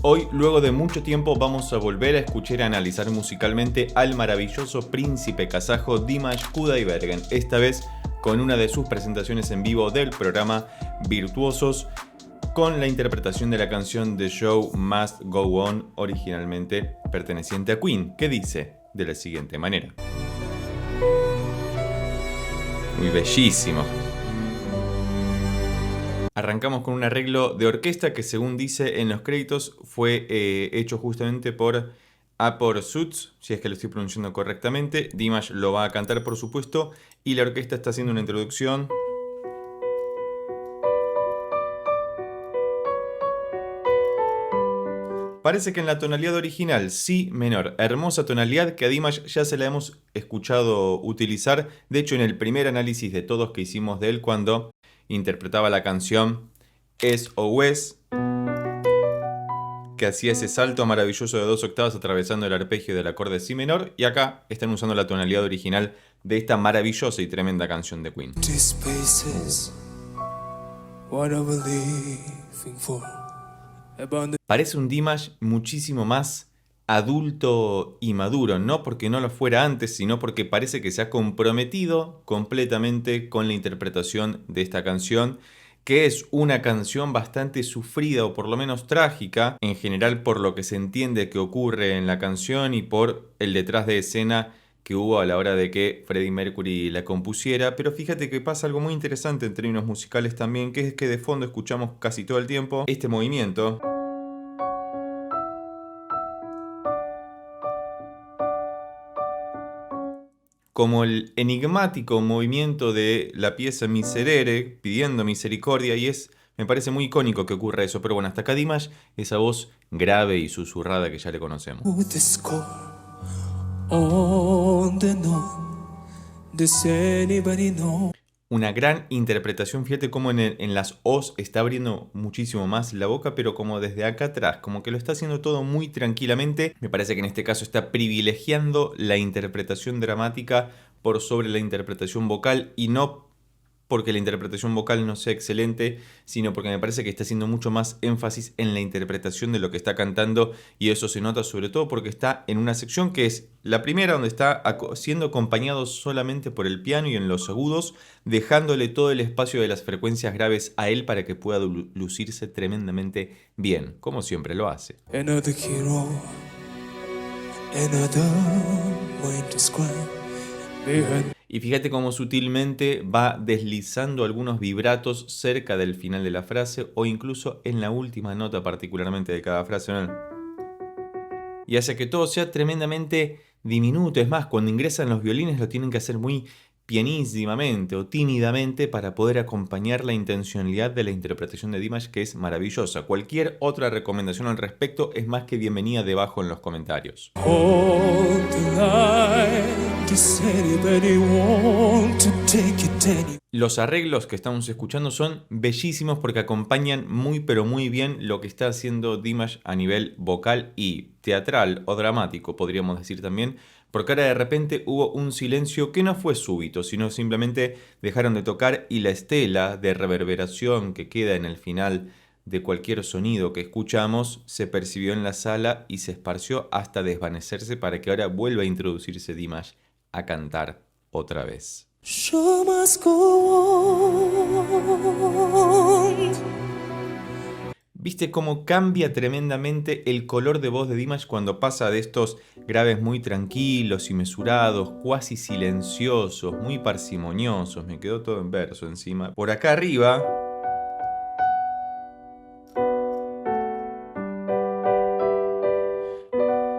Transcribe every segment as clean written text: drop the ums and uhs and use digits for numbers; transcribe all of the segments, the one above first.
Hoy, luego de mucho tiempo, vamos a volver a escuchar y analizar musicalmente al maravilloso príncipe kazajo Dimash Kudaibergen, esta vez con una de sus presentaciones en vivo del programa Virtuosos, con la interpretación de la canción The Show Must Go On, originalmente perteneciente a Queen, que dice de la siguiente manera. Muy bellísimo. Arrancamos con un arreglo de orquesta que, según dice en los créditos, fue hecho justamente por Apor Suits, si es que lo estoy pronunciando correctamente. Dimash lo va a cantar, por supuesto, y la orquesta está haciendo una introducción. Parece que en la tonalidad original, Si menor, hermosa tonalidad que a Dimash ya se la hemos escuchado utilizar, de hecho en el primer análisis de todos que hicimos de él cuando interpretaba la canción SOS, que hacía ese salto maravilloso de 2 octavas atravesando el arpegio del acorde Si menor, y acá están usando la tonalidad original de esta maravillosa y tremenda canción de Queen. Parece un Dimash muchísimo más adulto y maduro, no porque no lo fuera antes, sino porque parece que se ha comprometido completamente con la interpretación de esta canción, que es una canción bastante sufrida o por lo menos trágica, en general por lo que se entiende que ocurre en la canción y por el detrás de escena que hubo a la hora de que Freddie Mercury la compusiera. Pero fíjate que pasa algo muy interesante en términos musicales también, que es que de fondo escuchamos casi todo el tiempo este movimiento. Como el enigmático movimiento de la pieza Miserere, pidiendo misericordia, y me parece muy icónico que ocurra eso. Pero bueno, hasta acá Dimash, esa voz grave y susurrada que ya le conocemos. Una gran interpretación, fíjate cómo en las O's está abriendo muchísimo más la boca, pero como desde acá atrás, como que lo está haciendo todo muy tranquilamente. Me parece que en este caso está privilegiando la interpretación dramática por sobre la interpretación vocal, y no porque la interpretación vocal no sea excelente, sino porque me parece que está haciendo mucho más énfasis en la interpretación de lo que está cantando, y eso se nota sobre todo porque está en una sección que es la primera, donde está siendo acompañado solamente por el piano y en los agudos, dejándole todo el espacio de las frecuencias graves a él para que pueda lucirse tremendamente bien, como siempre lo hace. Y fíjate cómo sutilmente va deslizando algunos vibratos cerca del final de la frase o incluso en la última nota particularmente de cada frase, ¿no? Y hace que todo sea tremendamente diminuto. Es más, cuando ingresan los violines lo tienen que hacer muy pianísimamente o tímidamente para poder acompañar la intencionalidad de la interpretación de Dimash, que es maravillosa. Cualquier otra recomendación al respecto es más que bienvenida debajo en los comentarios. Los arreglos que estamos escuchando son bellísimos porque acompañan muy pero muy bien lo que está haciendo Dimash a nivel vocal y teatral o dramático, podríamos decir también, porque ahora de repente hubo un silencio que no fue súbito, sino simplemente dejaron de tocar y la estela de reverberación que queda en el final de cualquier sonido que escuchamos se percibió en la sala y se esparció hasta desvanecerse para que ahora vuelva a introducirse Dimash a cantar otra vez. ¿Viste cómo cambia tremendamente el color de voz de Dimash cuando pasa de estos graves muy tranquilos y mesurados, cuasi silenciosos, muy parsimoniosos? Me quedó todo en verso encima. Por acá arriba,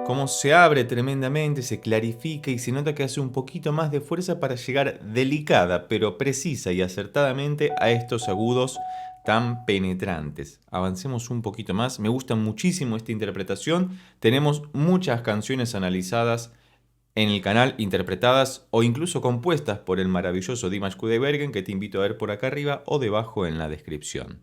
cómo se abre tremendamente, se clarifica y se nota que hace un poquito más de fuerza para llegar delicada, pero precisa y acertadamente a estos agudos tan penetrantes. Avancemos un poquito más. Me gusta muchísimo esta interpretación. Tenemos muchas canciones analizadas en el canal, interpretadas o incluso compuestas por el maravilloso Dimash Kudaibergen, que te invito a ver por acá arriba o debajo en la descripción.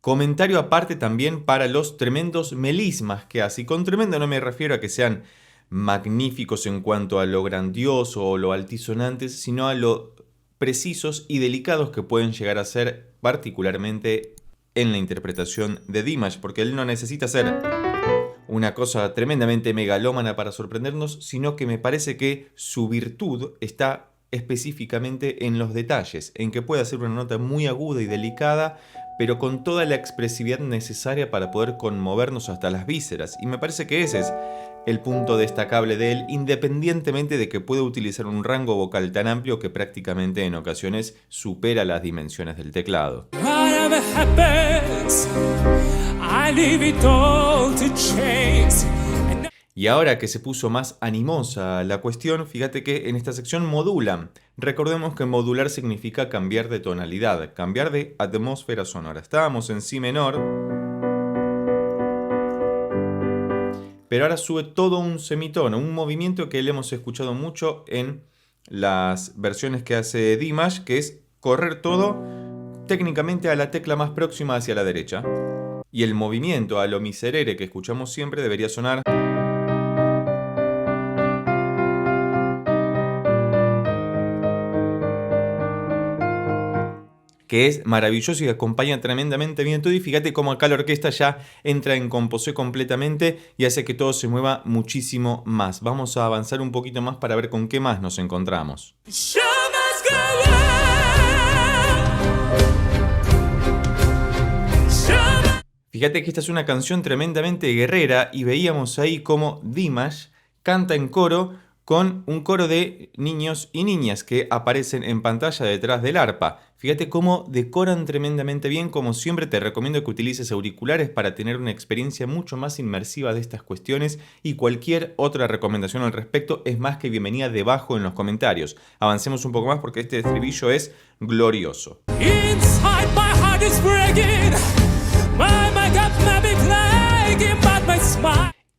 Comentario aparte también para los tremendos melismas que hace. Y con tremendo no me refiero a que sean magníficos en cuanto a lo grandioso o lo altisonantes, sino a lo precisos y delicados que pueden llegar a ser particularmente en la interpretación de Dimash, porque él no necesita ser una cosa tremendamente megalómana para sorprendernos, sino que me parece que su virtud está específicamente en los detalles, en que puede hacer una nota muy aguda y delicada, pero con toda la expresividad necesaria para poder conmovernos hasta las vísceras. Y me parece que ese es el punto destacable de él, independientemente de que puede utilizar un rango vocal tan amplio que prácticamente en ocasiones supera las dimensiones del teclado. Y ahora que se puso más animosa la cuestión, fíjate que en esta sección modulan. Recordemos que modular significa cambiar de tonalidad, cambiar de atmósfera sonora. Estábamos en si menor, pero ahora sube todo un semitono, un movimiento que le hemos escuchado mucho en las versiones que hace Dimash, que es correr todo técnicamente a la tecla más próxima hacia la derecha. Y el movimiento a lo miserere que escuchamos siempre debería sonar... que es maravilloso y acompaña tremendamente bien todo. Y fíjate cómo acá la orquesta ya entra en composé completamente y hace que todo se mueva muchísimo más. Vamos a avanzar un poquito más para ver con qué más nos encontramos. Fíjate que esta es una canción tremendamente guerrera y veíamos ahí cómo Dimash canta en coro con un coro de niños y niñas que aparecen en pantalla detrás del arpa. Fíjate cómo decoran tremendamente bien. Como siempre te recomiendo que utilices auriculares para tener una experiencia mucho más inmersiva de estas cuestiones, y cualquier otra recomendación al respecto es más que bienvenida debajo en los comentarios. Avancemos un poco más porque este estribillo es glorioso. Inside my heart is breaking.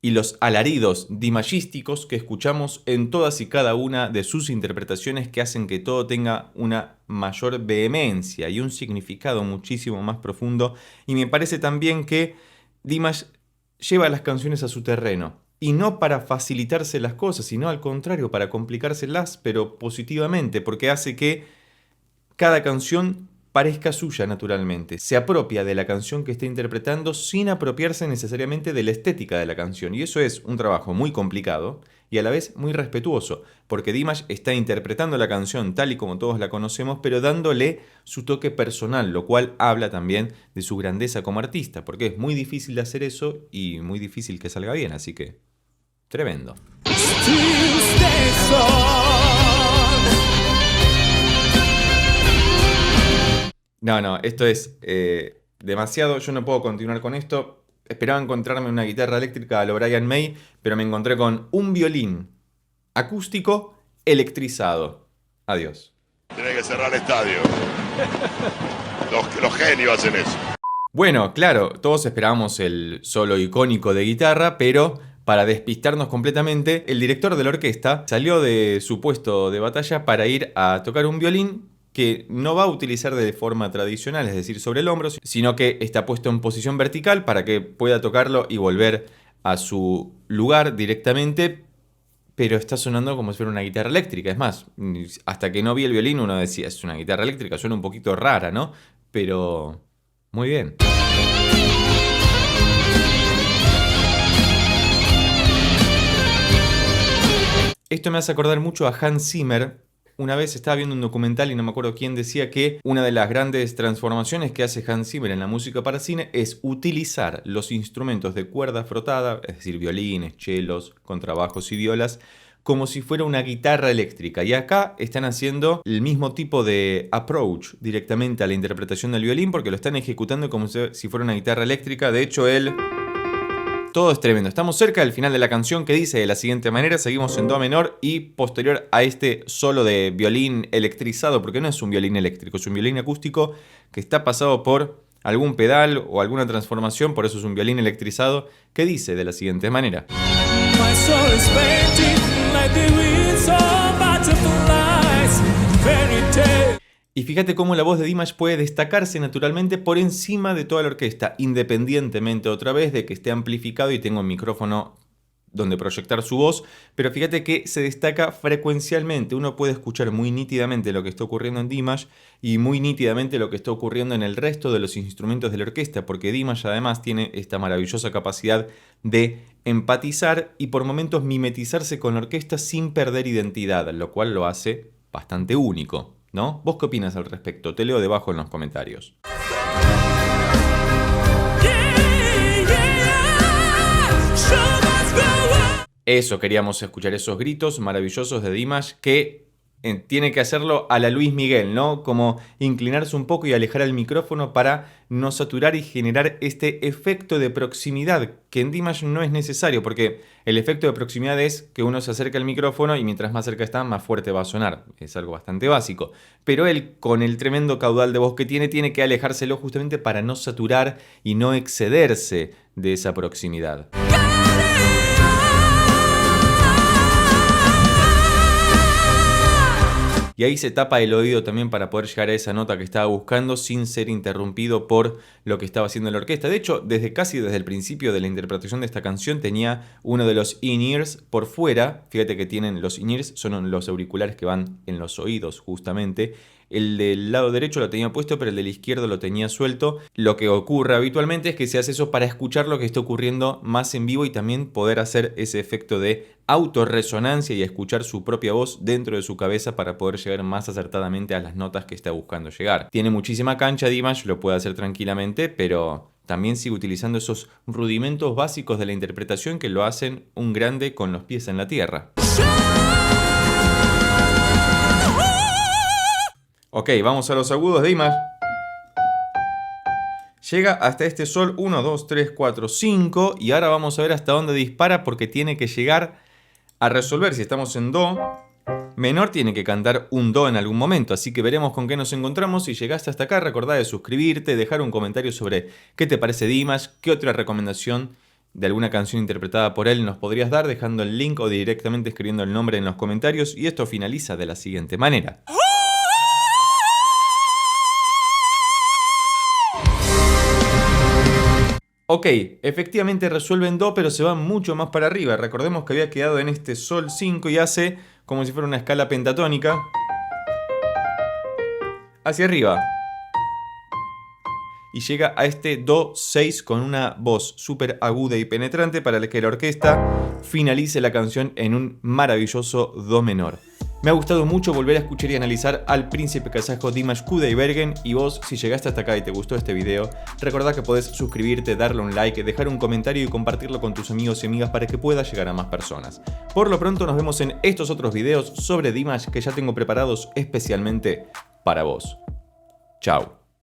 Y los alaridos dimashísticos que escuchamos en todas y cada una de sus interpretaciones, que hacen que todo tenga una mayor vehemencia y un significado muchísimo más profundo. Y me parece también que Dimash lleva las canciones a su terreno, y no para facilitarse las cosas, sino al contrario, para complicárselas, pero positivamente, porque hace que cada canción parezca suya naturalmente. Se apropia de la canción que está interpretando sin apropiarse necesariamente de la estética de la canción. Y eso es un trabajo muy complicado y a la vez muy respetuoso, porque Dimash está interpretando la canción tal y como todos la conocemos, pero dándole su toque personal, lo cual habla también de su grandeza como artista, porque es muy difícil de hacer eso y muy difícil que salga bien, así que tremendo. No, esto es demasiado, yo no puedo continuar con esto. Esperaba encontrarme una guitarra eléctrica a lo Brian May, pero me encontré con un violín acústico electrizado. Adiós. Tiene que cerrar el estadio. Los genios hacen eso. Bueno, claro, todos esperábamos el solo icónico de guitarra, pero para despistarnos completamente, el director de la orquesta salió de su puesto de batalla para ir a tocar un violín que no va a utilizar de forma tradicional, es decir, sobre el hombro, sino que está puesto en posición vertical para que pueda tocarlo y volver a su lugar directamente, pero está sonando como si fuera una guitarra eléctrica. Es más, hasta que no vi el violín uno decía, es una guitarra eléctrica, suena un poquito rara, ¿no? Pero muy bien. Esto me hace acordar mucho a Hans Zimmer. Una vez estaba viendo un documental y no me acuerdo quién decía que una de las grandes transformaciones que hace Hans Zimmer en la música para cine es utilizar los instrumentos de cuerda frotada, es decir, violines, chelos, contrabajos y violas, como si fuera una guitarra eléctrica. Y acá están haciendo el mismo tipo de approach directamente a la interpretación del violín, porque lo están ejecutando como si fuera una guitarra eléctrica. De hecho, todo es tremendo. Estamos cerca del final de la canción, que dice de la siguiente manera. Seguimos en do menor y posterior a este solo de violín electrizado, porque no es un violín eléctrico, es un violín acústico que está pasado por algún pedal o alguna transformación, por eso es un violín electrizado, que dice de la siguiente manera. Y fíjate cómo la voz de Dimash puede destacarse naturalmente por encima de toda la orquesta, independientemente otra vez de que esté amplificado y tenga un micrófono donde proyectar su voz, pero fíjate que se destaca frecuencialmente. Uno puede escuchar muy nítidamente lo que está ocurriendo en Dimash y muy nítidamente lo que está ocurriendo en el resto de los instrumentos de la orquesta, porque Dimash además tiene esta maravillosa capacidad de empatizar y por momentos mimetizarse con la orquesta sin perder identidad, lo cual lo hace bastante único, ¿no? ¿Vos qué opinas al respecto? Te leo debajo en los comentarios. Eso, queríamos escuchar esos gritos maravillosos de Dimash que tiene que hacerlo a la Luis Miguel, ¿no? Como inclinarse un poco y alejar el micrófono para no saturar y generar este efecto de proximidad que en Dimash no es necesario, porque el efecto de proximidad es que uno se acerca al micrófono y mientras más cerca está, más fuerte va a sonar. Es algo bastante básico. Pero él, con el tremendo caudal de voz que tiene que alejárselo justamente para no saturar y no excederse de esa proximidad. Y ahí se tapa el oído también para poder llegar a esa nota que estaba buscando sin ser interrumpido por lo que estaba haciendo la orquesta. De hecho, desde el principio de la interpretación de esta canción tenía uno de los in-ears por fuera. Fíjate que tienen los in-ears, son los auriculares que van en los oídos justamente. El del lado derecho lo tenía puesto, pero el del izquierdo lo tenía suelto. Lo que ocurre habitualmente es que se hace eso para escuchar lo que está ocurriendo más en vivo y también poder hacer ese efecto de autorresonancia y escuchar su propia voz dentro de su cabeza para poder llegar más acertadamente a las notas que está buscando llegar. Tiene muchísima cancha Dimash, lo puede hacer tranquilamente, pero también sigue utilizando esos rudimentos básicos de la interpretación que lo hacen un grande con los pies en la tierra. Ok, vamos a los agudos de Dimash. Llega hasta este sol 1, 2, 3, 4, 5 y ahora vamos a ver hasta dónde dispara porque tiene que llegar a resolver. Si estamos en Do menor, tiene que cantar un Do en algún momento, así que veremos con qué nos encontramos. Si llegaste hasta acá, recordá de suscribirte, dejar un comentario sobre qué te parece Dimash, qué otra recomendación de alguna canción interpretada por él nos podrías dar, dejando el link o directamente escribiendo el nombre en los comentarios. Y esto finaliza de la siguiente manera. Ok, efectivamente resuelve en Do, pero se va mucho más para arriba. Recordemos que había quedado en este Sol 5 y hace como si fuera una escala pentatónica hacia arriba. Y llega a este Do 6 con una voz súper aguda y penetrante para que la orquesta finalice la canción en un maravilloso Do menor. Me ha gustado mucho volver a escuchar y analizar al príncipe kazajo Dimash Kudaibergen. Y vos, si llegaste hasta acá y te gustó este video, recordá que podés suscribirte, darle un like, dejar un comentario y compartirlo con tus amigos y amigas para que pueda llegar a más personas. Por lo pronto nos vemos en estos otros videos sobre Dimash que ya tengo preparados especialmente para vos. Chao.